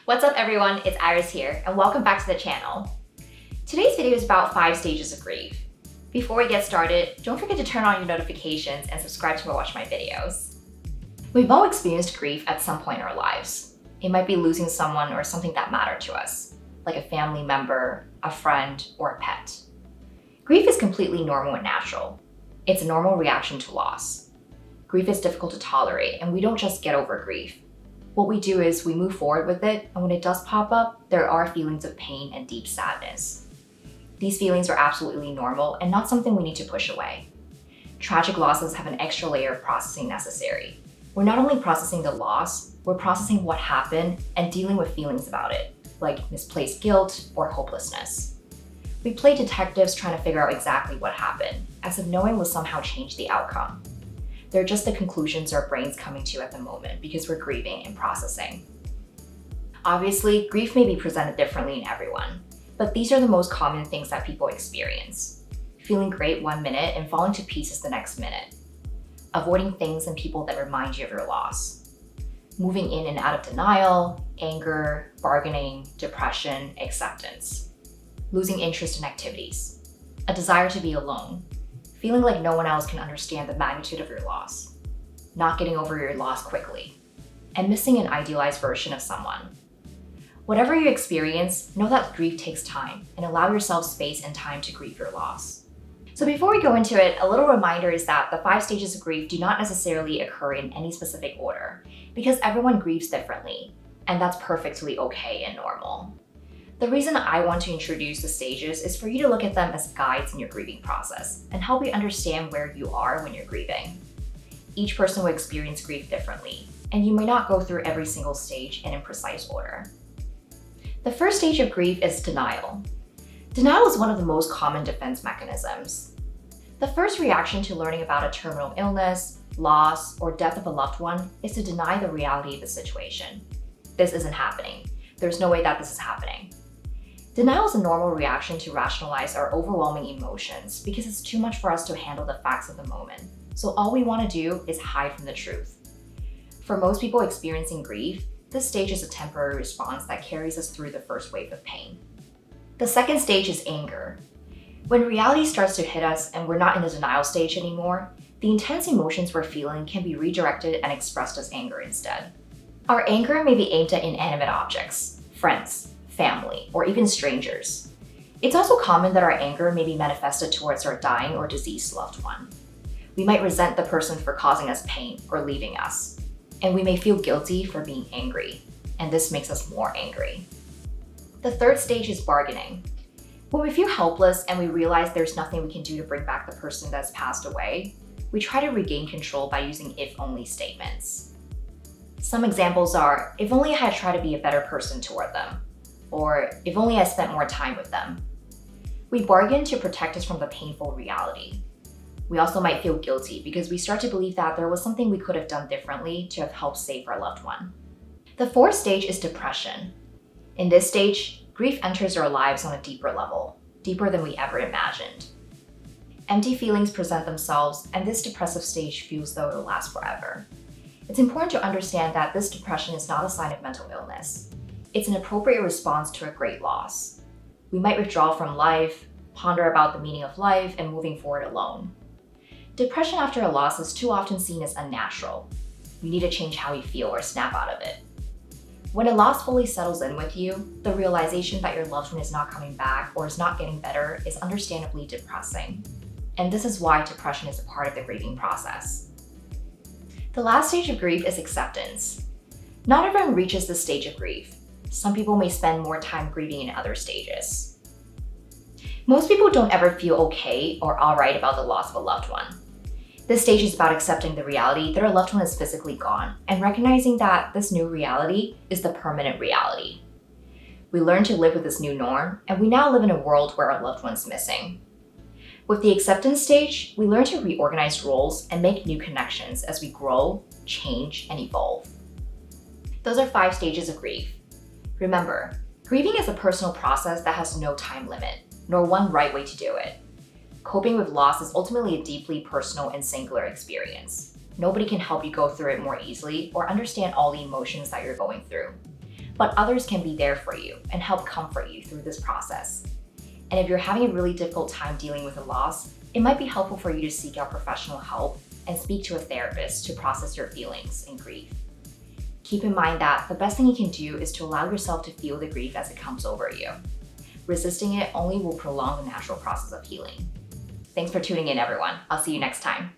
What's up everyone, it's Iris here, and welcome back to the channel. Today's video is about 5 stages of grief. Before we get started, don't forget to turn on your notifications and subscribe to watch my videos. We've all experienced grief at some point in our lives. It might be losing someone or something that mattered to us, like a family member, a friend, or a pet. Grief is completely normal and natural. It's a normal reaction to loss. Grief is difficult to tolerate, and we don't just get over grief. What we do is we move forward with it, and when it does pop up, there are feelings of pain and deep sadness. These feelings are absolutely normal and not something we need to push away. Tragic losses have an extra layer of processing necessary. We're not only processing the loss, we're processing what happened and dealing with feelings about it, like misplaced guilt or hopelessness. We play detectives trying to figure out exactly what happened, as if knowing will somehow change the outcome. They're just the conclusions our brain's coming to at the moment because we're grieving and processing. Obviously, grief may be presented differently in everyone, but these are the most common things that people experience. Feeling great one minute and falling to pieces the next minute. Avoiding things and people that remind you of your loss. Moving in and out of denial, anger, bargaining, depression, acceptance. Losing interest in activities. A desire to be alone. Feeling like no one else can understand the magnitude of your loss, not getting over your loss quickly, and missing an idealized version of someone. Whatever you experience, know that grief takes time and allow yourself space and time to grieve your loss. So before we go into it, a little reminder is that the 5 stages of grief do not necessarily occur in any specific order because everyone grieves differently, and that's perfectly okay and normal. The reason I want to introduce the stages is for you to look at them as guides in your grieving process and help you understand where you are when you're grieving. Each person will experience grief differently, and you may not go through every single stage in precise order. The first stage of grief is denial. Denial is one of the most common defense mechanisms. The first reaction to learning about a terminal illness, loss, or death of a loved one is to deny the reality of the situation. This isn't happening. There's no way that this is happening. Denial is a normal reaction to rationalize our overwhelming emotions because it's too much for us to handle the facts of the moment. So all we want to do is hide from the truth. For most people experiencing grief, this stage is a temporary response that carries us through the first wave of pain. The second stage is anger. When reality starts to hit us and we're not in the denial stage anymore, the intense emotions we're feeling can be redirected and expressed as anger instead. Our anger may be aimed at inanimate objects, friends, family, or even strangers. It's also common that our anger may be manifested towards our dying or deceased loved one. We might resent the person for causing us pain or leaving us, and we may feel guilty for being angry, and this makes us more angry. The third stage is bargaining. When we feel helpless and we realize there's nothing we can do to bring back the person that's passed away, we try to regain control by using if-only statements. Some examples are, if only I had tried to be a better person toward them, or if only I spent more time with them. We bargain to protect us from the painful reality. We also might feel guilty because we start to believe that there was something we could have done differently to have helped save our loved one. The fourth stage is depression. In this stage, grief enters our lives on a deeper level, deeper than we ever imagined. Empty feelings present themselves, and this depressive stage feels though it'll last forever. It's important to understand that this depression is not a sign of mental illness. It's an appropriate response to a great loss. We might withdraw from life, ponder about the meaning of life, and moving forward alone. Depression after a loss is too often seen as unnatural. We need to change how we feel or snap out of it. When a loss fully settles in with you, the realization that your loved one is not coming back or is not getting better is understandably depressing. And this is why depression is a part of the grieving process. The last stage of grief is acceptance. Not everyone reaches this stage of grief. Some people may spend more time grieving in other stages. Most people don't ever feel okay or alright about the loss of a loved one. This stage is about accepting the reality that our loved one is physically gone and recognizing that this new reality is the permanent reality. We learn to live with this new norm, and we now live in a world where our loved one's missing. With the acceptance stage, we learn to reorganize roles and make new connections as we grow, change, and evolve. Those are 5 stages of grief. Remember, grieving is a personal process that has no time limit, nor one right way to do it. Coping with loss is ultimately a deeply personal and singular experience. Nobody can help you go through it more easily or understand all the emotions that you're going through. but others can be there for you and help comfort you through this process. And if you're having a really difficult time dealing with a loss, it might be helpful for you to seek out professional help and speak to a therapist to process your feelings and grief. Keep in mind that the best thing you can do is to allow yourself to feel the grief as it comes over you. Resisting it only will prolong the natural process of healing. Thanks for tuning in, everyone. I'll see you next time.